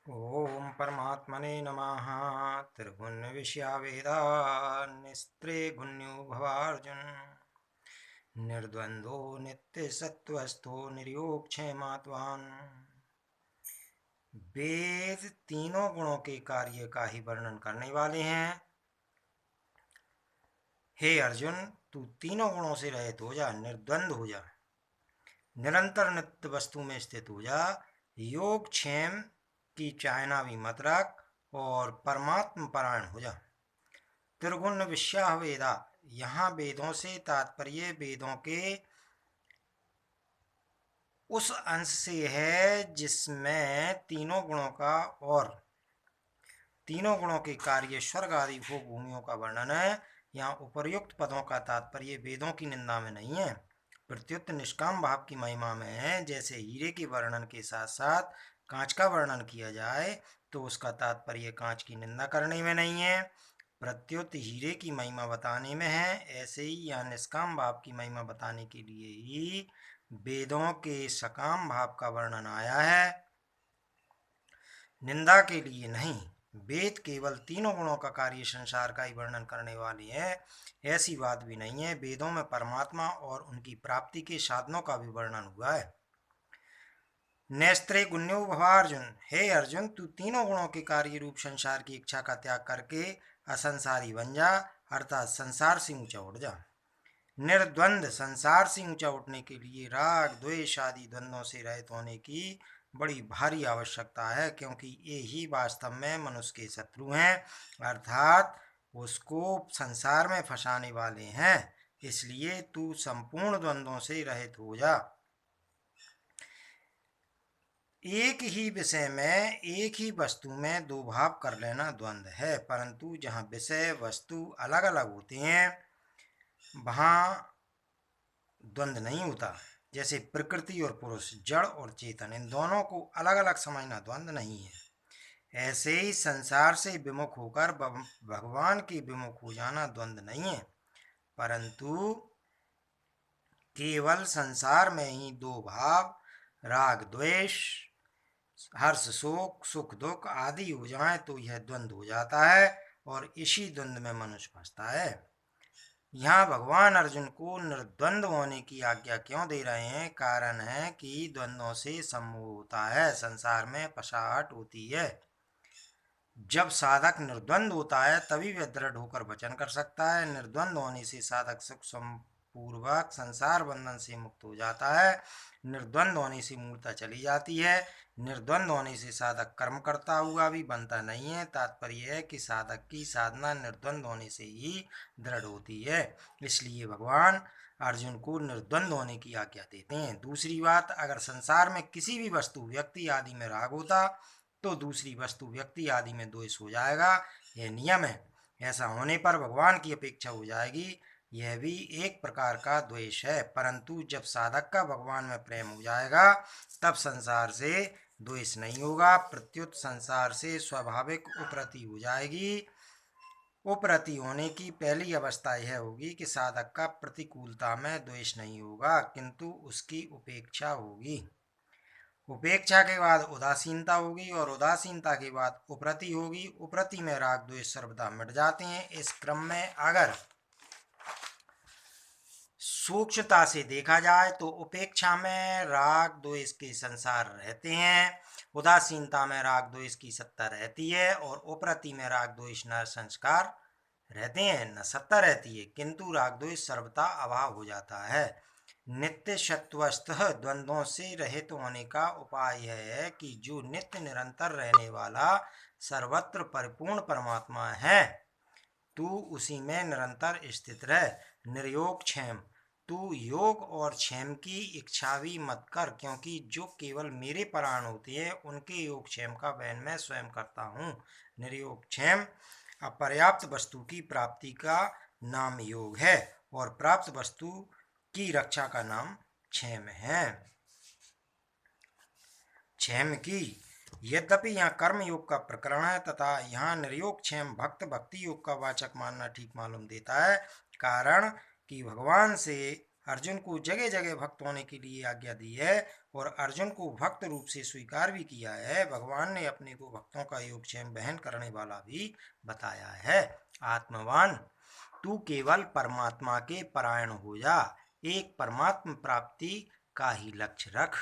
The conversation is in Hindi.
ओम परमात्मने नमः। त्रिगुणविषया निस्त्रे गुण्यो भवार्जुन। निर्द्वंद्वो नित्यसत्त्वस्थो निर्योगक्षेमात्वान्। वेद तीनों गुणों के कार्य का ही वर्णन करने वाले हैं। हे अर्जुन, तू तीनों गुणों से रहित हो जा, निर्द्वंद हो जा, निरंतर नित्य वस्तु में स्थित हो जा, योग क्षेम की चाहना भी मत रख और परमात्म परायण हो जा। त्रिगुण विषया वेदा, यहाँ वेदों से तात्पर्य वेदों के उस अंश से है जिसमें तीनों गुणों का और तीनों गुणों के कार्य स्वर्ग आदि भोग भूमियों का वर्णन है। यहाँ उपर्युक्त पदों का तात्पर्य वेदों की निंदा में नहीं है, प्रत्युत निष्काम भाव की महिमा में है। जैसे हीरे के वर्णन के साथ साथ कांच का वर्णन किया जाए तो उसका तात्पर्य कांच की निंदा करने में नहीं है, प्रत्युत हीरे की महिमा बताने में है। ऐसे ही यहाँ निष्काम भाव की महिमा बताने के लिए ही वेदों के सकाम भाव का वर्णन आया है, निंदा के लिए नहीं। वेद केवल तीनों गुणों का कार्य संसार का ही वर्णन करने वाले हैं, ऐसी बात भी नहीं है। वेदों में परमात्मा और उनकी प्राप्ति के साधनों का भी वर्णन हुआ है। नेस्त्रे गुण्यो भवार्जुन, हे अर्जुन, तू तीनों गुणों के कार्य रूप संसार की इच्छा का त्याग करके असंसारी बन जा, अर्थात संसार से ऊंचा उठ जा। निर्द्वंद, संसार से ऊंचा उठने के लिए राग द्वेष आदि द्वंद्वों से रहित होने की बड़ी भारी आवश्यकता है, क्योंकि ये ही वास्तव में मनुष्य के शत्रु हैं, अर्थात उसको संसार में फंसाने वाले हैं। इसलिए तू संपूर्ण द्वंद्वों से रहित हो जा। एक ही विषय में एक ही वस्तु में दो भाव कर लेना द्वंद्व है, परंतु जहाँ विषय वस्तु अलग अलग होते हैं वहाँ द्वंद्व नहीं होता। जैसे प्रकृति और पुरुष, जड़ और चेतन, इन दोनों को अलग अलग समझना द्वंद्व नहीं है। ऐसे ही संसार से विमुख होकर भगवान के विमुख हो जाना द्वंद्व नहीं है, परंतु केवल संसार में ही दो भाव, राग द्वेष, हर्ष शोक, सुख दुख आदि हो जाए तो यह द्वंद्व हो जाता है, और इसी द्वंद्व में मनुष्य फंसता है। यहाँ भगवान अर्जुन को निर्द्वंद होने की आज्ञा क्यों दे रहे हैं? कारण है कि द्वंद्वों से सम्मोह होता है, संसार में पछाहट होती है। जब साधक निर्द्वंद होता है तभी वह दृढ़ होकर वचन कर सकता है। निर्द्वंद होने से साधक सुख पूर्वक संसार बंधन से मुक्त हो जाता है। निर्द्वंद होने से मूर्ता चली जाती है। निर्द्वंद होने से साधक कर्म करता हुआ भी बनता नहीं है। तात्पर्य है कि साधक की साधना निर्द्वंद होने से ही दृढ़ होती है। इसलिए भगवान अर्जुन को निर्द्वंद होने की आज्ञा देते हैं। दूसरी बात, अगर संसार में किसी भी वस्तु व्यक्ति आदि में राग होता तो दूसरी वस्तु व्यक्ति आदि में द्वेष हो जाएगा, यह नियम है। ऐसा होने पर भगवान की अपेक्षा हो जाएगी, यह भी एक प्रकार का द्वेष है। परंतु जब साधक का भगवान में प्रेम हो जाएगा तब संसार से द्वेष नहीं होगा, प्रत्युत संसार से स्वाभाविक उपरति हो जाएगी। उपरति होने की पहली अवस्था यह होगी कि साधक का प्रतिकूलता में द्वेष नहीं होगा, किंतु उसकी उपेक्षा होगी। उपेक्षा के बाद उदासीनता होगी और उदासीनता के बाद उपरति होगी। उपरति में राग द्वेष सर्वदा मिट जाते हैं। इस क्रम में अगर सूक्ष्मता से देखा जाए तो उपेक्षा में राग द्वेष के संसार रहते हैं, उदासीनता में राग द्वेष की सत्ता रहती है, और उपरति में राग द्वेष न संस्कार रहते हैं न सत्ता रहती है, किंतु राग द्वेष सर्वथा अभाव हो जाता है। नित्य सत्वस्थ द्वंद्वों से रहित होने का उपाय यह है कि जो नित्य निरंतर रहने वाला सर्वत्र परिपूर्ण परमात्मा है, तू उसी में निरंतर स्थित रह। निर्योग क्षेम, तू योग और क्षेम की इच्छा भी मत कर, क्योंकि जो केवल मेरे परायण होते हैं उनके योग क्षेम का वहन मैं स्वयं करता हूँ। निर्योग क्षेम अपर्याप्त वस्तु की प्राप्ति का नाम योग है, और प्राप्त वस्तु की रक्षा का नाम क्षेम है। क्षेम की, यद्यपि यहाँ कर्म योग का प्रकरण है तथा यहाँ निर्योग क्षेम भक्त भक्ति योग का वाचक मानना ठीक मालूम देता है। कारण कि भगवान से अर्जुन को जगह जगह भक्त होने के लिए आज्ञा दी है, और अर्जुन को भक्त रूप से स्वीकार भी किया है। भगवान ने अपने को भक्तों का योगक्षेम बहन करने वाला भी बताया है। आत्मवान, तू केवल परमात्मा के परायण हो जा, एक परमात्म प्राप्ति का ही लक्ष्य रख।